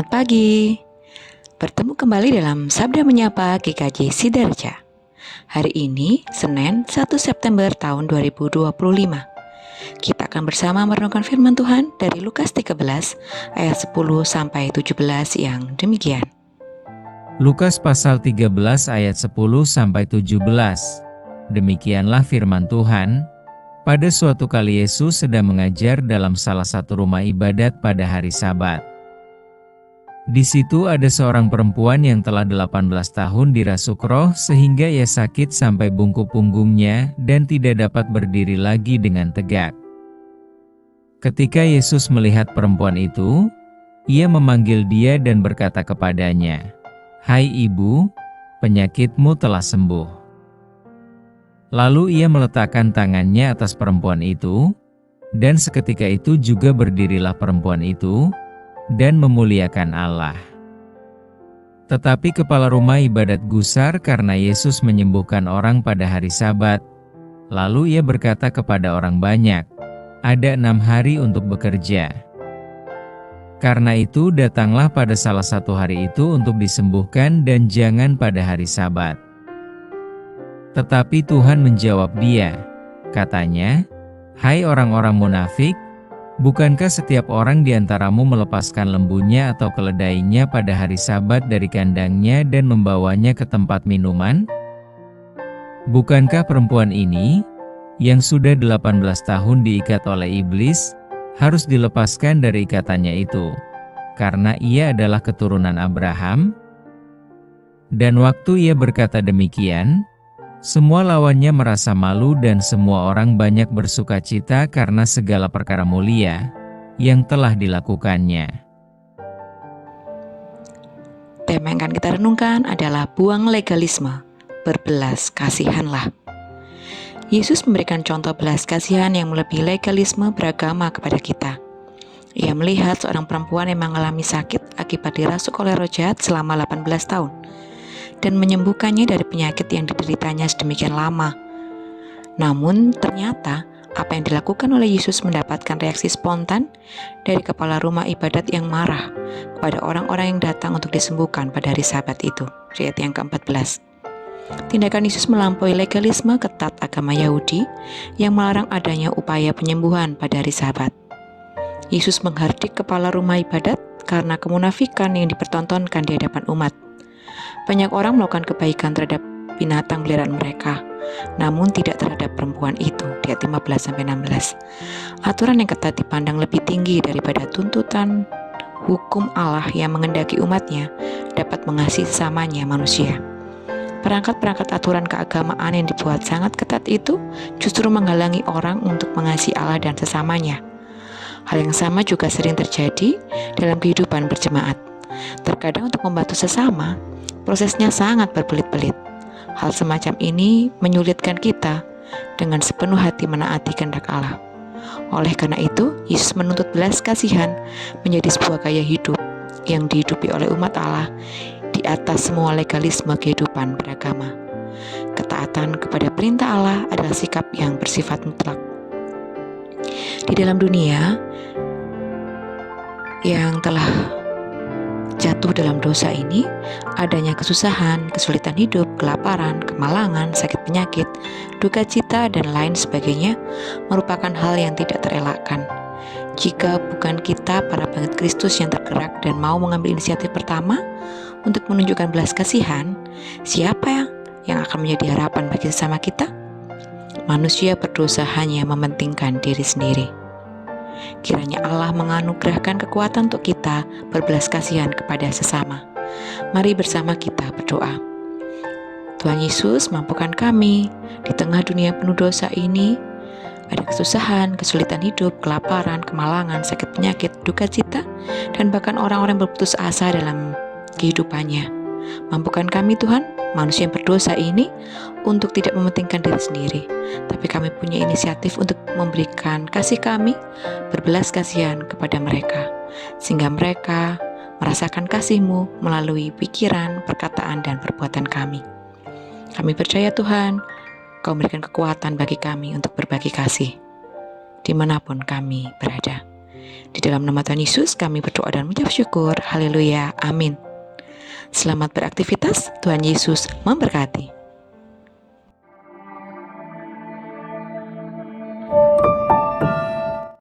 Selamat pagi. Bertemu kembali dalam Sabda Menyapa GKJ Sidarja. Hari ini, Senin 1 September tahun 2025. Kita akan bersama merenungkan firman Tuhan dari Lukas 13 ayat 10 sampai 17 yang demikian. Lukas pasal 13 ayat 10 sampai 17. Demikianlah firman Tuhan. Pada suatu kali Yesus sedang mengajar dalam salah satu rumah ibadat pada hari Sabat. Di situ ada seorang perempuan yang telah 18 tahun dirasuk roh sehingga ia sakit sampai bungkuk punggungnya dan tidak dapat berdiri lagi dengan tegak. Ketika Yesus melihat perempuan itu, ia memanggil dia dan berkata kepadanya, "Hai ibu, penyakitmu telah sembuh." Lalu ia meletakkan tangannya atas perempuan itu, dan seketika itu juga berdirilah perempuan itu, dan memuliakan Allah. Tetapi kepala rumah ibadat gusar karena Yesus menyembuhkan orang pada hari Sabat. Lalu ia berkata kepada orang banyak, "Ada 6 hari untuk bekerja. Karena itu datanglah pada salah satu hari itu untuk disembuhkan dan jangan pada hari Sabat." Tetapi Tuhan menjawab dia, katanya, "Hai orang-orang munafik, bukankah setiap orang di antaramu melepaskan lembunya atau keledainya pada hari Sabat dari kandangnya dan membawanya ke tempat minuman? Bukankah perempuan ini, yang sudah 18 tahun diikat oleh iblis, harus dilepaskan dari ikatannya itu, karena ia adalah keturunan Abraham?" Dan waktu ia berkata demikian, semua lawannya merasa malu dan semua orang banyak bersukacita karena segala perkara mulia yang telah dilakukannya. Tema yang akan kita renungkan adalah buang legalisme, berbelas kasihanlah. Yesus memberikan contoh belas kasihan yang melebihi legalisme beragama kepada kita. Ia melihat seorang perempuan yang mengalami sakit akibat dirasuk oleh roh jahat selama 18 tahun. Dan menyembuhkannya dari penyakit yang dideritanya sedemikian lama. Namun ternyata apa yang dilakukan oleh Yesus mendapatkan reaksi spontan dari kepala rumah ibadat yang marah kepada orang-orang yang datang untuk disembuhkan pada hari Sabat itu. Ayat yang ke-14. Tindakan Yesus melampaui legalisme ketat agama Yahudi yang melarang adanya upaya penyembuhan pada hari Sabat. Yesus menghardik kepala rumah ibadat karena kemunafikan yang dipertontonkan di hadapan umat. Banyak orang melakukan kebaikan terhadap binatang peliharaan mereka, namun tidak terhadap perempuan itu, di ayat 15-16. Aturan yang ketat dipandang lebih tinggi daripada tuntutan hukum Allah yang mengendaki umatnya dapat mengasihi sesamanya manusia. Perangkat-perangkat aturan keagamaan yang dibuat sangat ketat itu justru menghalangi orang untuk mengasihi Allah dan sesamanya. Hal yang sama juga sering terjadi dalam kehidupan berjemaat. Terkadang untuk membantu sesama, prosesnya sangat berbelit-belit. Hal semacam ini menyulitkan kita dengan sepenuh hati menaati kehendak Allah. Oleh karena itu, Yesus menuntut belas kasihan menjadi sebuah gaya hidup yang dihidupi oleh umat Allah di atas semua legalisme kehidupan beragama. Ketaatan kepada perintah Allah adalah sikap yang bersifat mutlak. Di dalam dunia yang telah jatuh dalam dosa ini, adanya kesusahan, kesulitan hidup, kelaparan, kemalangan, sakit penyakit, duka cita, dan lain sebagainya merupakan hal yang tidak terelakkan. Jika bukan kita, para pengikut Kristus yang tergerak dan mau mengambil inisiatif pertama untuk menunjukkan belas kasihan, siapa yang akan menjadi harapan bagi sesama kita? Manusia berdosa hanya mementingkan diri sendiri. Kiranya Allah menganugerahkan kekuatan untuk kita berbelas kasihan kepada sesama. Mari bersama kita berdoa. Tuhan Yesus, mampukan kami di tengah dunia penuh dosa ini, ada kesusahan, kesulitan hidup, kelaparan, kemalangan, sakit penyakit, duka cita, dan bahkan orang-orang yang berputus asa dalam kehidupannya. Mampukan kami Tuhan, manusia yang berdosa ini, untuk tidak mementingkan diri sendiri, tapi kami punya inisiatif untuk memberikan kasih kami, berbelas kasihan kepada mereka, sehingga mereka merasakan kasih-Mu melalui pikiran, perkataan, dan perbuatan kami. Kami percaya Tuhan, Kau memberikan kekuatan bagi kami untuk berbagi kasih, dimanapun kami berada. Di dalam nama Tuhan Yesus kami berdoa dan mengucap syukur. Haleluya. Amin. Selamat beraktivitas. Tuhan Yesus memberkati.